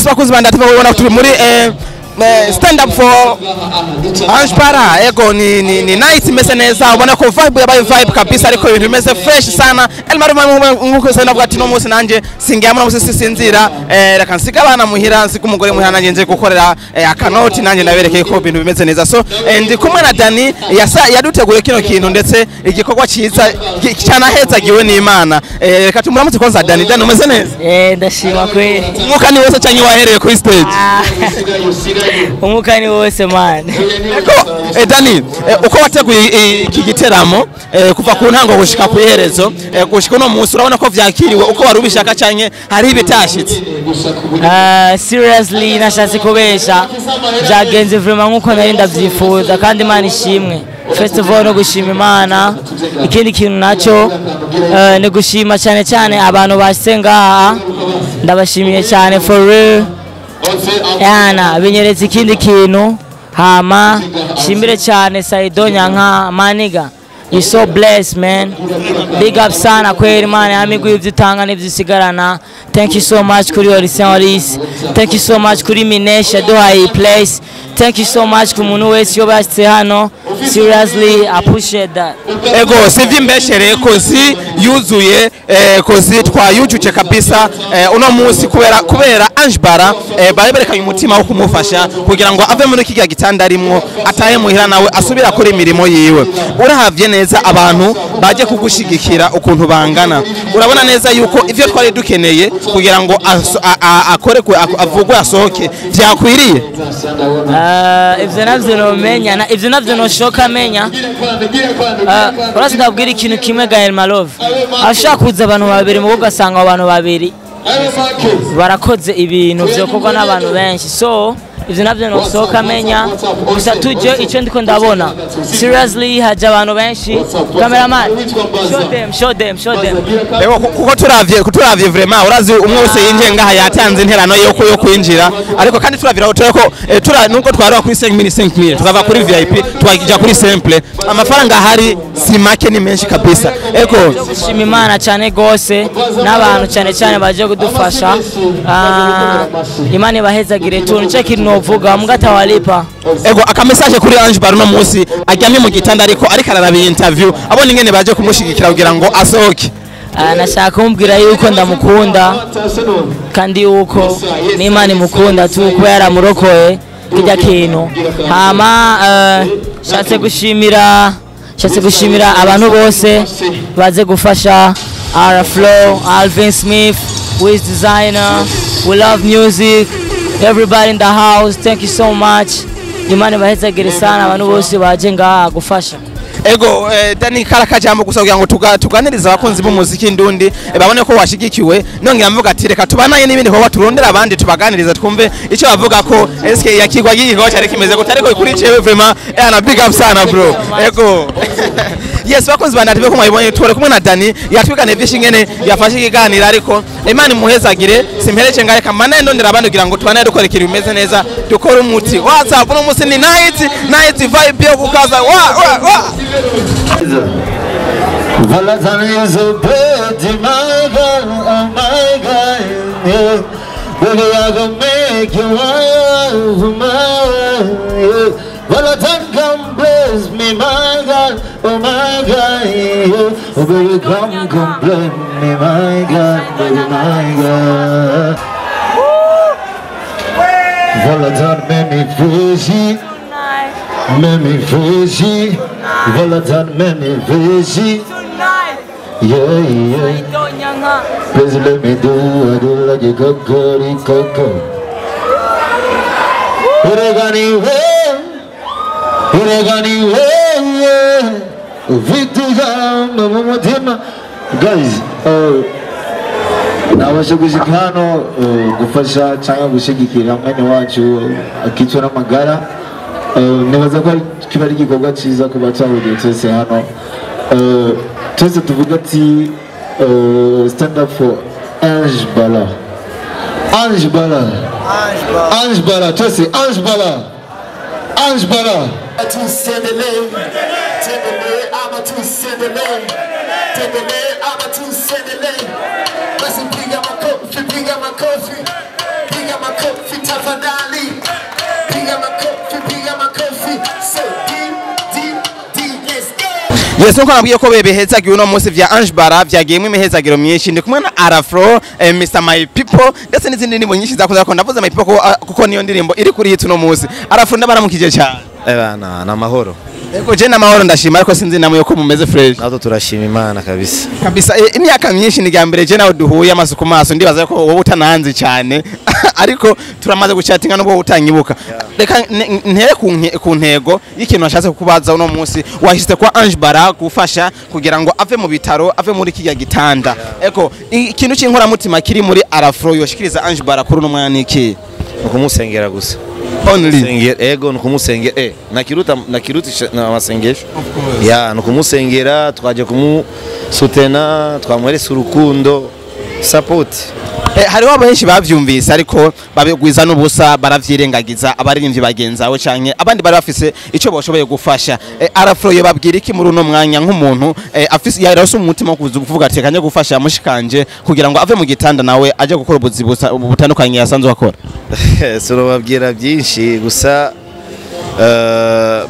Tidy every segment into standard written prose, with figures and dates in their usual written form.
bakuzi bandati babona turi muri stand up for Anjpara ego ni night mese neza ubona ko vibe yabaye vibe kabisa ariko ibintu bimeze fresh sana elmaro nkuko sana bwati no munsi nanje singiyamura munsi sinzira reka nsika abana muhira nsika umugore muhira nanje nje gukorera akanoti nanje nabereke ko ibintu bimeze neza so ndi kumwe na Dani yaduteguye kino kintu ndetse igikorwa cyiza cyanaheza giwe n'Imana reka tumuramutse konza Dani umeze neza ndashima kwe umwuka ni wose cyangwa wahereye kuri stage umwuka ni wose man Dani uko wateguye iki giteramo kuva ku ntango gushika ku iherezo gushika no munsi urabona ko vyakiriwe uko wari ubishaka cyane hari ibitashitse seriously nashatse kubesha byagenze vraiment nkuko nari ndavyifuza kandi Imana ishimwe first of all no gushima Imana ikindi kintu naco ni gushima cyane cyane abantu basenga ndabashimiye cyane for real yana binyeretse ikindi kintu hama shimire cyane Saido Nyanka maniga you so blessed man big up sana kweli man amigwi ivyitanga n'ivyisigarana thank you so much kuri Orisenris thank you so much kuri Minesha do I place thank you so much ku muntu wese yobashitse hano seriously I appreciate that ego sivye mbeshere kozi yuzuye kozi twayujuce kabisa uno munsi kubera Anjpara bareberekanye umutima wo kumufasha kugira ngo ave muri kiga gitanda arimwo atahe muhira nawe asubira kuri imirimo yiwe urahavye neza abantu baje kugushigikira ukuntu bangana urabona neza yuko ivyo twari dukeneye kugira ngo akore avugwe asohoke vyakwiriye ivyo navyo no menya na ivyo navyo no shoka menya urasi ndabwira ikintu kimwe Gael Malove ashaka kuza abantu babiri mu ugasanga abantu babiri barakoze ibintu byo koko n'abantu benshi so ivyo navyo no soka menya gusa tuje ico ndiko ndabona seriously haje abantu benshi cameraman show them ego kuko turavye vraiment urazi umwe wese yinje ngaha yatanze interano yo kwinjira ariko kandi turavira ko nuko twarwa kuri 5000 tukava kuri VIP twakija kuri simple amafaranga hari si make ni menshi kabisa ego gushima Imana cyane gose n'abantu cyane baje kudufasha Imana bahezagire tunce kintu vuga mugata walipa ego akamessage kuri Anjpara no munsi ajyamye mu gitanda ariko araraba interview abone ingene baje kumushigikira kugira ngo asohoke nashaka kumbwira yuko ndamukunda kandi yuko n'Imana imukunda tu kuba yaramurokoye kijya kintu hama shatse gushimira abantu bose baze gufasha Flow, Alvin Smith, Wiz Designer. We love music. Everybody in the house, thank you so much. Imana bahezagire sana abantu bose baje ngaha gufasha. Ego Dani karaka jambo gusa kugira ngo tuganiriza abakunzi b'umuziki ndundi babone ko washigikiwe nongera mvuga ati reka tubanaye n'ibindi ko turondera abandi tubaganiriza twumve icyo bavuga ko SK yakigwa gihigo cyari kimeze gutari ko ikurikiye vraiment na big up sana bro. Ego yes bakunzi banatibe ko mwayibonye tore kumwe na Dani yatwigane byinshi ngene yafashe ikiganiro ariko Imana imuhezagire simpereje ngaye kamana ndondera abandi kugira ngo tubanaye dukora ikintu bimeze neza dukora umuti WhatsApp no musi ni night vibe yo kukaza wa Valentine is a birthday, my God, oh my God, yeah. Baby, I gonna make you wild, my yeah. Valentine, come bless me, my God, oh my God, yeah. Oh baby, come bless me, my God, baby, my God. Valentine, make me crazy. Many fishy, Valentine, many fishy. Yeah. Please let me do, I do like a coco. Uregani way, Vituga, Mamutima. Guys, nabasha gushika hano gufasha cyangwa gushigikira mwene wacu akicwa n'amagara. Nibaza ko kiba ari igikorwa cyiza ku batahuriye twese hano twese tuvuga ati stand up for Ange Bala twese Ange Bala Yes nuko nabwiye ko bebehezagiye uno munsi vya Ange Bala vyagiyemo imihezagiro myinshi ndi kumwe na Flow, Mr My People ndetse n'izindi ndimo nyinshi zakoze ko ndavuze My People kuko niyo ndirimbo iri kuri hit uno munsi. Flow ndabaramukije cyane. Bana na mahoro. Ego je na mahoro ndashima ariko sinzi namwe ko mumeze fresh. Nazo turashima Imana kabisa. Imyaka myinshi ni gambere je nawe duhuye amaso ku maso ndibaza ko wowe utananze cyane ariko turamaze guchatinga nubwo utanyibuka. Reka ntere ku ntego y'ikintu nashatse kukubaza uno munsi wahiste kwa Ange Bala gufasha kugira ngo ave mu bitaro ave muri kijya gitanda. Eko ikintu cy'inkora mutima kiri muri Flow yoshikiriza Ange Bala kuri no mwana iki ukumusengera gusa. Only ego nukumusengera nakiruta na masengesho ya nukumusengera twaje kumusutena twamweresa urukundo support. Hariho abenshi bavyumvise ariko babigwiza n'ubusa baravyirengagiza abaririmbyi bagenzawe canke abandi bari bafise ico boshoboye gufasha. Flow yo babwira iki muri uno mwanya nk'umuntu afise yarose umutima wo kuvuga ati kanye gufasha mushikanje kugira ngo ave mu gitanda nawe aje gukora ubuzibusa butandukanye yasanzwe akora. Solo babwira byinshi gusa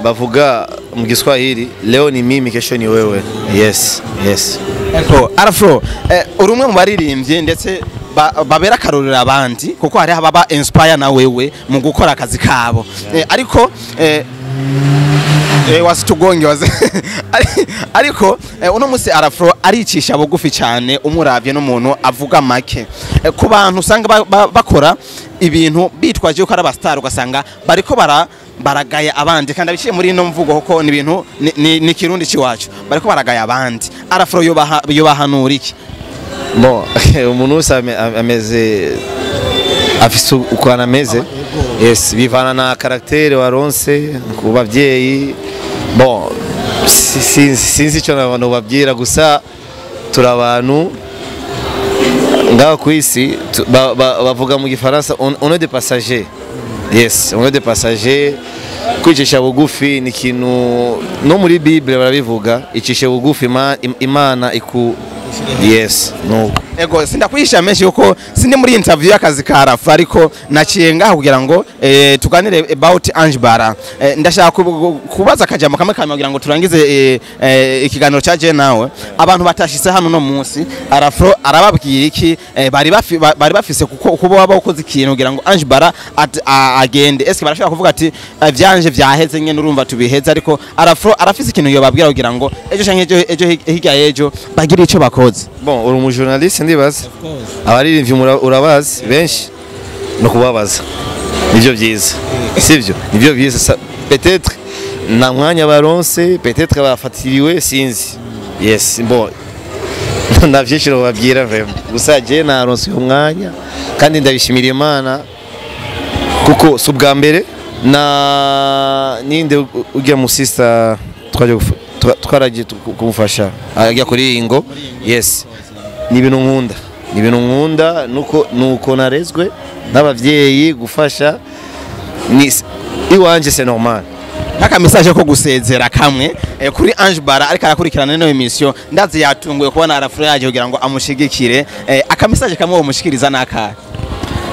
bavuga mu Kiswahili leo ni mimi kesho ni wewe. Yes. Eko Flow urumwe mu baririmbyi ndetse babera karurira abandi kuko hari ababa inspire na wewe mu gukora akazi kabo. Ariko wasitugonge waze ariko uno munsi Flow aricisha bugufi cyane umuravye n'umuntu avuga make ku bantu usanga bakora ibintu bitwaje ko ari abastar ugasanga bariko baragaya abandi kandi abiciye muri ino mvugo kuko ni ibintu ni kirundi ciwacu bariko baragaya abandi. Flow yobahanura iki? Bon umuntu wese ameze afise uko anameze. Yes bivana na caractère waronse ku bavyeyi. Bon sinzi cyo n'abantu babyira gusa turabantu ngaho kwisi bavuga mu gifaransa on est des passagers. Yes on est des passagers. Kwicisha bugufi ni kintu no muri Bible barabivuga icishe bugufi Imana iku. Yes no ego sindakwisha menshi yuko sindi muri interview y'akazi ka Rafro ariko naciye ngaho kugira ngo tuganire about Ange Bara. Ndashaka kubaza akajambo kamwe kugira ngo turangize ikiganiro cya je nawe. Abantu batashitse hano no munsi Rafro arababwiye iki bari bafise kuko waba ukoze ikintu kugira ngo Ange Bara agende. Eske barashaka kuvuga ati vyanje vyaheze nyene urumva tubiheze ariko Rafro arafise ikintu yo babwira kugira ngo ejo canke ejo higa ejo bagira ico bakoze. Bon, uri mu journaliste ndibaza. Abaririmbyi urabazi benshi no kubabaza. Nivyo byiza. Sivyo? Nivyo byiza peut-être na mwanya baronse, peut-être bafatiriwe sinzi. Yes, bon. Ndavyishiro babwira vraiment. Gusa je naronse umwanya kandi ndabishimira Imana kuko subwa mbere na ninde ujya mu sister twaragiye kumufasha ajya kuri ingo. Yes, ni ibintu nkunda nuko narezwe n'abavyeyi gufasha ni iwanje c'est normal. Aka message ko gusezera kamwe kuri Ange Bara ariko arakurikirana no emission ndazi yatunguye kubona Rafro yaje kugira ngo amushigikire. Aka message kamwe wo mushikiriza naka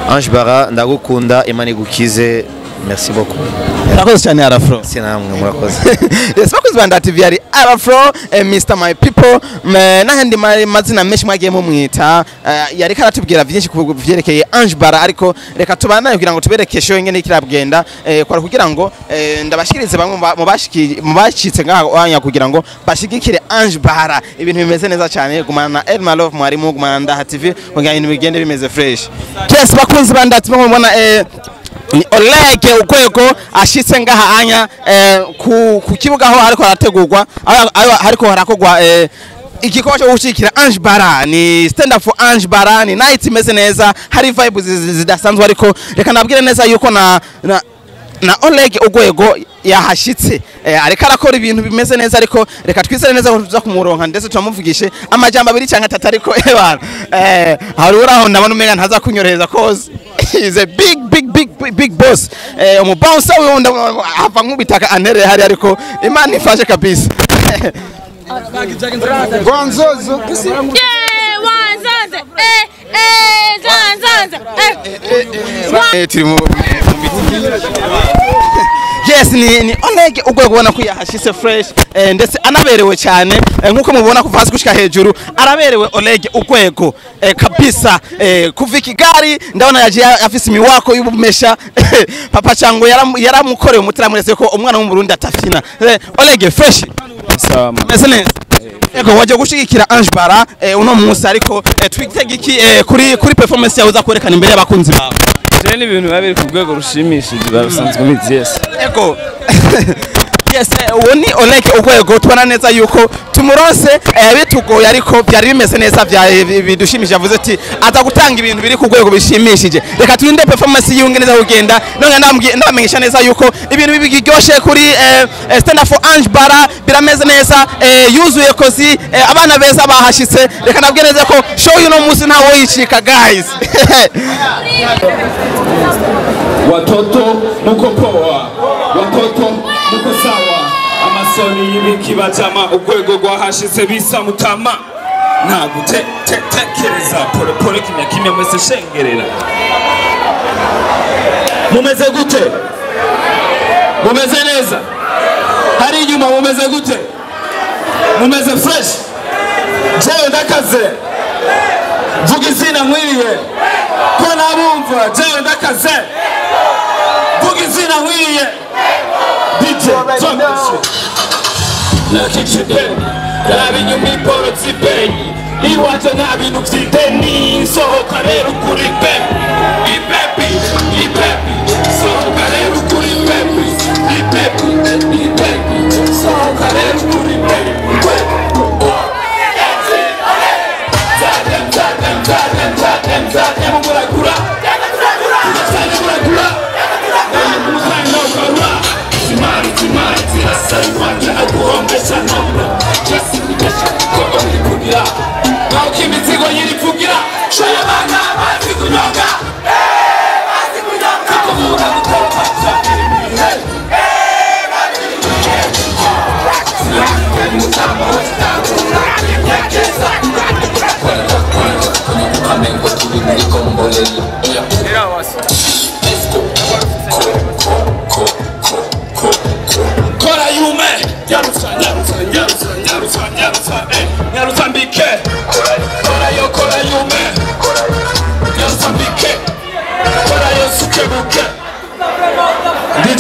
Ange Bara ndagukunda Imana igukize. Merci beaucoup. Murakoze cyane Rafro. Sinamwe murakoze. Yes, bakoze banda TV yari Rafro, Mr My People. Nahandi mazina menshi mwagiye mu mwita yari karatubwira byinshi kuvyerekeye Ange Bara ariko reka tubanaye kugira ngo tubereke show ngene kirabgenda kwa kugira ngo ndabashikirize bamwe mu bashitse ngaha kugira ngo bashigikire Ange Bara. Ibintu bimeze neza cyane gumana na Elma Love mwari mu gumana Ndaha TV kugira ibintu bigende bimeze fresh. Yes, bakoze banda TV mubona ni Olegue Ugwego ashitse ngaha anya ku kibuga aho hariko harategurwa hariko harakogwa igikorwa cyo gushikira Ange Bara. Ni stand up for Ange Bara, ni night imeze neza, hari vibes zidasanzwe ariko reka nabwire neza yuko na Olegue Ugwego yahashitse ariko arakora ibintu bimeze neza ariko reka twizere neza ko tuza kumuronka ndetse turamuvugishe amajambo abiri cyangwa atatu ariko hari uraho ndabona umenga ntaza kunyoreza cause is a big boss. Umubouncer we ava nkubitaka antere hari ariko Imana ifashe kabisa. Gwanzozo Yes, ni Olegue Ugwego ubona ko yahashitse fresh ndetse anaberewe cyane nkuko mubona kuva hasi gushika hejuru araberewe Olegue Ugwego kabisa. Kuva Kigali ndabona yaje afise imiwako y'ubumesha papa chango yaramukoreye umutramurese ko umwana wo mu Burundi atafina. Olegue fresh sama business ego waje gushigikira Ange Bara uno munsi ariko twigitegi kuri performance yawe uzakwerekana imbere y'abakunzi bawe. Je ni ibintu babiri ku rwego rushimishije basanzwe bizi. Yes ego yes woni Olegue Ugwego tubona neza yuko tumuronse bitugoye ariko byari bimeze neza bidushimije avuze ati aza gutanga ibintu biri ku rwego bishimishije. Reka turinde performance yunge neza kugenda none ndamenyesha neza yuko ibintu bigiryoshe kuri stand up for Ange Bara birameze neza yuzuye kozi abana beza bahashitse. Reka nabwire neza ko show yuno munsi ntawo yicika guys. Watoto muko poa, watoto muko sawa, amasoni y'ibikibajama Ugwego rwahashitse bisa mutama nagutekereza pole kimya mwese shengerera. Mumeze gute? Mumeze neza? Hari inyuma mumeze gute? Mumeze fresh? Jewe ndakaze vuga izina nkwiye ko nabumva. Jewe ndakaze vuga izina nkwiye DJ Lakicibeni rabi nyuma iporo zibeni iwaje nta bintu vy'ideni sohoka rero kuri pepi sohoka rero kuri pepi sohoka rero kuri pepi. Now keep it going, you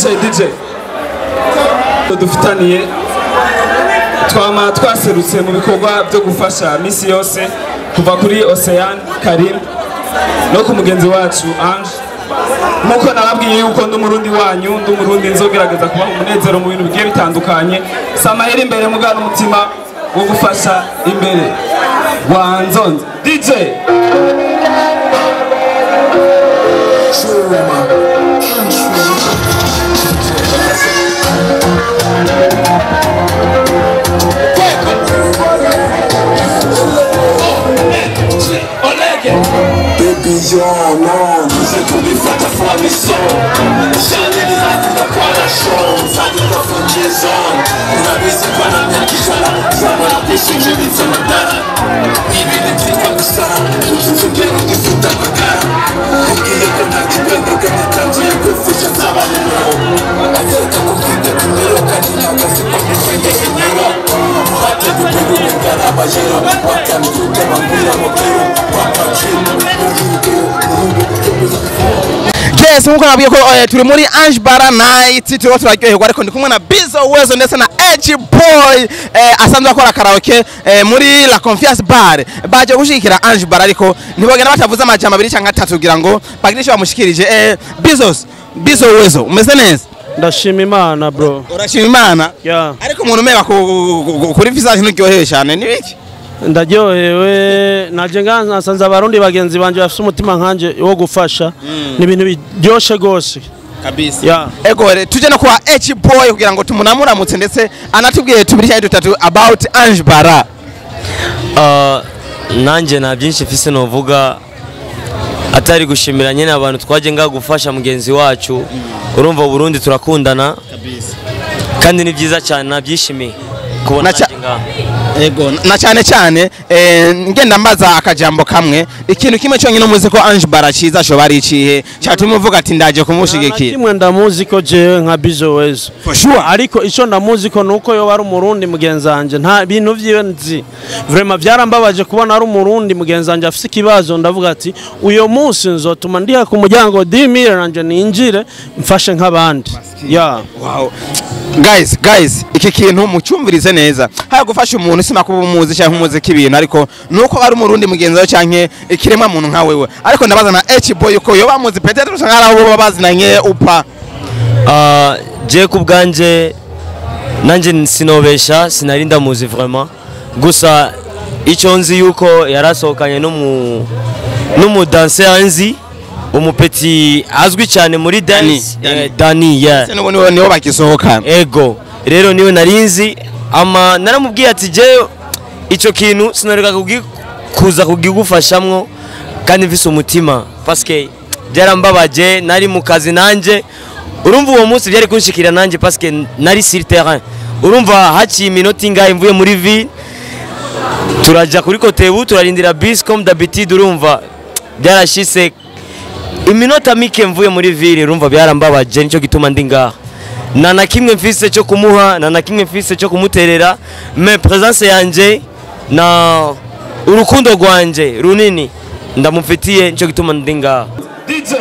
DJ dufitaniye twama twaserutse mu bikorwa byo gufasha misi yose kuva kuri Ocean Karim no ku mugenzi wacu Ange muko nababwiye yuko ndi umurundi wanyu ndi umurundi nzogerageza kuba umunezero mu bintu bigiye bitandukanye samahera imbere mugana umutima wo gufasha imbere wanzonze DJ Baby, you're wrong. Você comigo fata for missão. Chale de rato da quadra show. Sabe da fundizão. Uma vez se para minha quisara. Sama deixa de me desandar. Vive de tripa gostar. Tudo se quero que futa pra cara. Porque eu quero que pega que me tanto e que fecha tava no meu. Acerta com fita primeiro canina que se pode ser que dinheiro. Rata do pego de carabajeiro. Waka me tudo vampira moqueiro. Yes, nkuko nabwiye ko turi muri Ange Bara Night turiho turaryoherwa ariko ndi kumwe na Bizo Wezo ndetse na Edge Boy asanzwe akora karaoke muri La Confiance Bar baje gushikira Ange Bara ariko ntibogena batavuze amajambo abiri cyangwa atatu kugira ngo bagirishe bamushikirije Bizo Wezo umeze neza ndashima Imana bro urashima Imana ariko umuntu umeba kuri visage nturyoheye cyane ni biki ndaryohewe naje ngasanze abarundi bagenzi banje bafite umutima nkanje wo gufasha ni ibintu biryoshe gose kabisa ego tuje no kwa H Boy kugira ngo tumunamuramutse ndetse anatubwiye tubiri cyane dutatu about Ange Bara nanje na byinshi mfise novuga atari gushimira nyene abantu twaje nga gufasha mugenzi wacu urumva Burundi turakundana kabisa kandi ni byiza cyane nabyishimiye kubona nga ego na cyane ngenda mbaza akajambo kamwe ikintu kimwe cyonyine muzi ko Ange Bara ciza sho bari icihe cyatuma uvuga ati ndaje kumushigikira kimwe ndamuzi ko je nka Bizo Wezo for sure ariko ico ndamuzi ko nuko yo bari umurundi mugenzanje nta bintu vyiwe nzi vraiment byarambabaje kubona ari umurundi mugenzanje afise kibazo ndavuga ati uyo munsi nzotuma ndiha ku muryango 10000 nanje ninjire mfashe nk'abandi wow guys iki kintu mucyumvirize neza haya gufasha umuntu sima kuba umuzi cyangwa umuziki ibintu ariko nuko ari umurundi mugenzi wawe cyangwa ikirema muntu nka wewe ariko ndabaza na H Boy uko yo bamuzi peut-être usanga ari abo bazinanye upa je kubganje nanje sinobesha sinarinda muzi vraiment gusa icyo nzi yuko yarasohokanye no dancer nzi umupeti azwi cyane muri dance Dani niho bakisohokana ego rero niwe narinzi ama naramubwiye ati je ico kintu sinareka kuza kugigufashamwo kandi mfise umutima parce que byarambabaje nari mu kazi nanje urumva uwo munsi byari kunshikira nanje parce que nari sur terrain urumva haci iminota ingahe mvuye muri ville turaja kuri Kotebu turarindira bus comme d'habitude urumva byarashise iminota mike mvuye muri ville urumva byarambabaje nico gituma ndi ngaha nana kimwe mfise cyo kumuha nana kimwe mfise cyo kumuterera mais présence yanje na urukundo rwanje runini ndamufitiye nico gituma ndi ngaha DJ